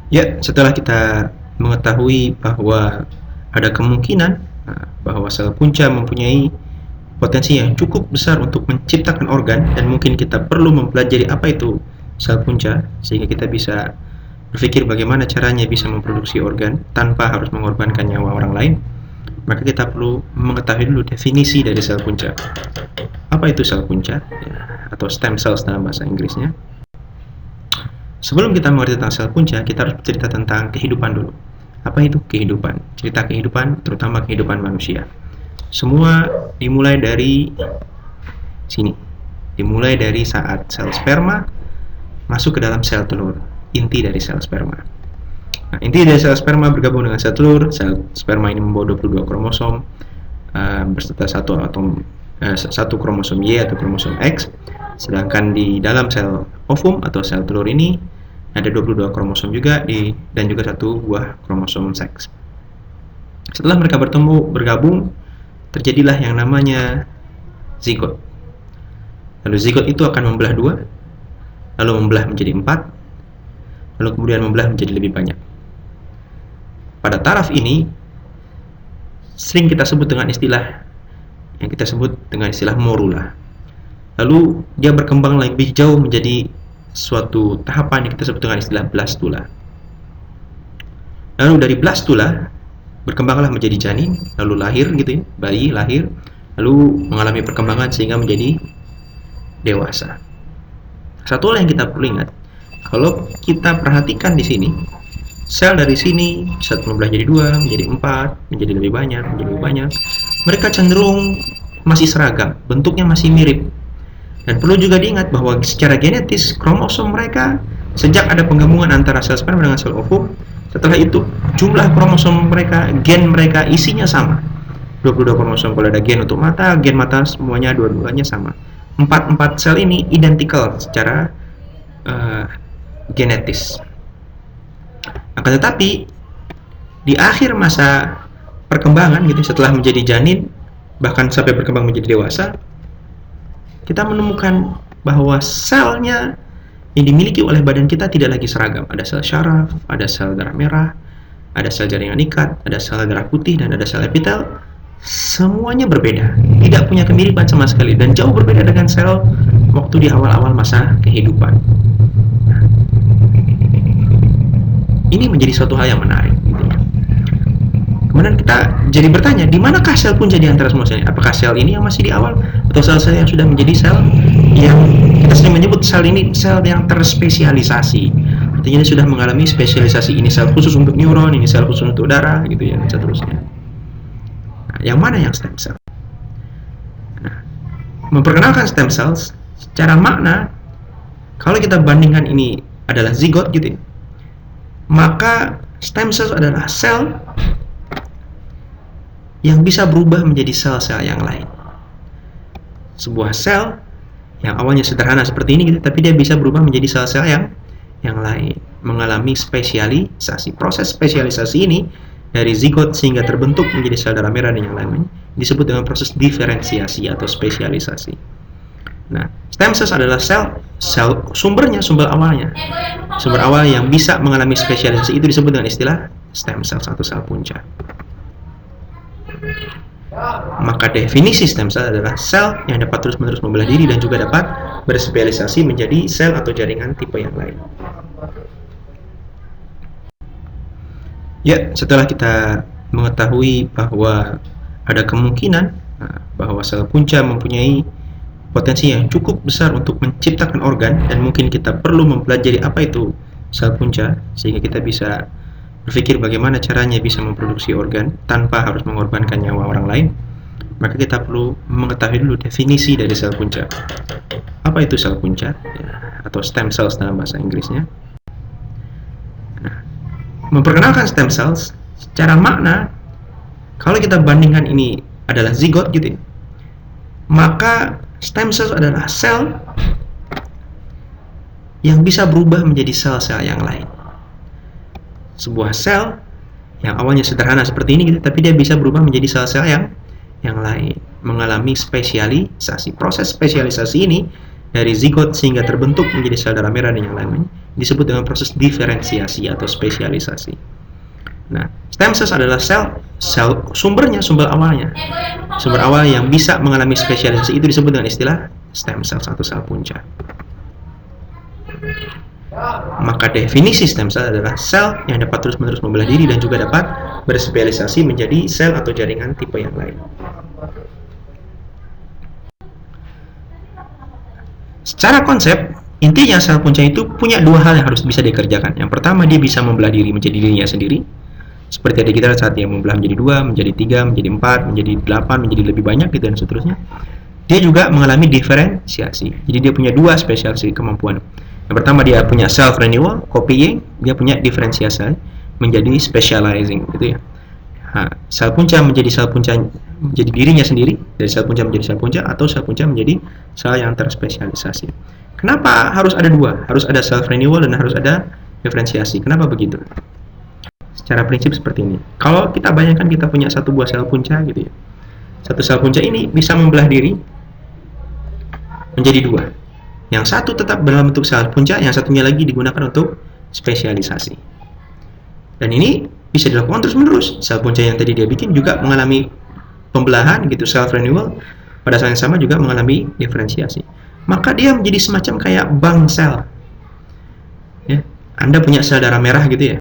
Ya, setelah kita mengetahui bahwa ada kemungkinan bahwa sel punca mempunyai potensi yang cukup besar untuk menciptakan organ, dan mungkin kita perlu mempelajari apa itu sel punca sehingga kita bisa berpikir bagaimana caranya bisa memproduksi organ tanpa harus mengorbankan nyawa orang lain, maka kita perlu mengetahui dulu definisi dari sel punca. Apa itu sel punca? Ya, atau stem cells dalam bahasa Inggrisnya. Sebelum kita mengerti tentang sel punca, kita harus bercerita tentang kehidupan dulu. Apa itu kehidupan? Cerita kehidupan, terutama kehidupan manusia. Semua dimulai dari sini. Dimulai dari saat sel sperma masuk ke dalam sel telur, inti dari sel sperma. Nah, inti dari sel sperma bergabung dengan sel telur. Sel sperma ini membawa 22 kromosom berserta satu kromosom Y atau kromosom X. Sedangkan di dalam sel ovum atau sel telur ini ada 22 kromosom juga dan juga satu buah kromosom seks. Setelah mereka bergabung, terjadilah yang namanya zigot. Lalu zigot itu akan membelah dua, lalu membelah menjadi 4, lalu kemudian membelah menjadi lebih banyak. Pada taraf ini sering kita sebut dengan istilah morula. Lalu dia berkembang lebih jauh menjadi suatu tahapan yang kita sebut dengan istilah blastula. Lalu dari blastula berkembanglah menjadi janin, lalu lahir gitu ya, bayi lahir, lalu mengalami perkembangan sehingga menjadi dewasa. Satu hal yang kita perlu ingat, kalau kita perhatikan di sini, sel dari sini saat membelah jadi 2, menjadi 4, menjadi lebih banyak, mereka cenderung masih seragam, bentuknya masih mirip. Dan perlu juga diingat bahwa secara genetis kromosom mereka sejak ada penggabungan antara sel sperma dengan sel ovum, setelah itu jumlah kromosom mereka, gen mereka isinya sama. 22 kromosom kalau ada gen untuk mata, gen mata semuanya dua-duanya sama. 4 sel ini identical secara genetis. Akan tetapi di akhir masa perkembangan gitu, setelah menjadi janin bahkan sampai berkembang menjadi dewasa, kita menemukan bahwa selnya yang dimiliki oleh badan kita tidak lagi seragam. Ada sel syaraf, ada sel darah merah, ada sel jaringan ikat, ada sel darah putih, dan ada sel epitel. Semuanya berbeda, tidak punya kemiripan sama sekali, dan jauh berbeda dengan sel waktu di awal-awal masa kehidupan. Ini menjadi suatu hal yang menarik gitu ya. Kemudian kita jadi bertanya, di manakah sel punca di antara semua sel ini? Apakah sel ini yang masih di awal, atau sel-sel yang sudah menjadi sel yang kita sering menyebut sel ini sel yang terspesialisasi? Artinya sudah mengalami spesialisasi, ini sel khusus untuk neuron, ini sel khusus untuk darah, gitu ya, dan seterusnya. Nah, yang mana yang stem cell? Nah, memperkenalkan stem cells secara makna, kalau kita bandingkan ini adalah zigot gitu ya, maka stem cells adalah sel yang bisa berubah menjadi sel-sel yang lain. Sebuah sel yang awalnya sederhana seperti ini gitu, tapi dia bisa berubah menjadi sel-sel yang lain, mengalami spesialisasi. Proses spesialisasi ini dari zigot sehingga terbentuk menjadi sel darah merah dan yang lainnya disebut dengan proses diferensiasi atau spesialisasi. Nah, stem cells adalah sel sumber awal yang bisa mengalami spesialisasi itu disebut dengan istilah stem cells atau sel punca. Maka definisi stem cell adalah sel yang dapat terus-menerus membelah diri dan juga dapat berspesialisasi menjadi sel atau jaringan tipe yang lain. Ya, setelah kita mengetahui bahwa ada kemungkinan bahwa sel punca mempunyai potensi yang cukup besar untuk menciptakan organ, dan mungkin kita perlu mempelajari apa itu sel punca sehingga kita bisa berpikir bagaimana caranya bisa memproduksi organ tanpa harus mengorbankan nyawa orang lain, maka kita perlu mengetahui dulu definisi dari sel punca. Apa itu sel punca? Ya, atau stem cells dalam bahasa Inggrisnya. Nah, memperkenalkan stem cells secara makna, kalau kita bandingkan ini adalah zigot gitu ya, maka stem cells adalah sel yang bisa berubah menjadi sel-sel yang lain. Sebuah sel yang awalnya sederhana seperti ini gitu, tapi dia bisa berubah menjadi sel-sel yang lain, mengalami spesialisasi. Proses spesialisasi ini dari zigot sehingga terbentuk menjadi sel darah merah dan yang lain-lain disebut dengan proses diferensiasi atau spesialisasi. Nah, stem cells adalah sel sumber awal yang bisa mengalami spesialisasi itu disebut dengan istilah stem cell atau sel punca. Maka definisi stem cell adalah sel yang dapat terus-menerus membelah diri dan juga dapat berspesialisasi menjadi sel atau jaringan tipe yang lain. Secara konsep, intinya sel punca itu punya dua hal yang harus bisa dikerjakan. Yang pertama, dia bisa membelah diri menjadi dirinya sendiri. Seperti tadi kita saat dia membelah menjadi 2, menjadi 3, menjadi 4, menjadi 8, menjadi lebih banyak gitu dan seterusnya. Dia juga mengalami diferensiasi. Jadi dia punya dua spesialisasi kemampuan. Yang pertama dia punya self renewal, copying, dia punya diferensiasi menjadi specializing gitu ya. Nah, sel punca menjadi dirinya sendiri, dari sel punca menjadi sel punca, atau sel punca menjadi sel yang terspesialisasi. Kenapa harus ada dua? Harus ada self renewal dan harus ada diferensiasi. Kenapa begitu? Secara prinsip seperti ini. Kalau kita bayangkan kita punya satu buah sel punca gitu ya. Satu sel punca ini bisa membelah diri menjadi dua. Yang satu tetap dalam bentuk sel punca, yang satunya lagi digunakan untuk spesialisasi. Dan ini bisa dilakukan terus-menerus. Sel punca yang tadi dia bikin juga mengalami pembelahan gitu, self renewal, pada saat yang sama juga mengalami diferensiasi. Maka dia menjadi semacam kayak bank sel. Ya, Anda punya sel darah merah gitu ya.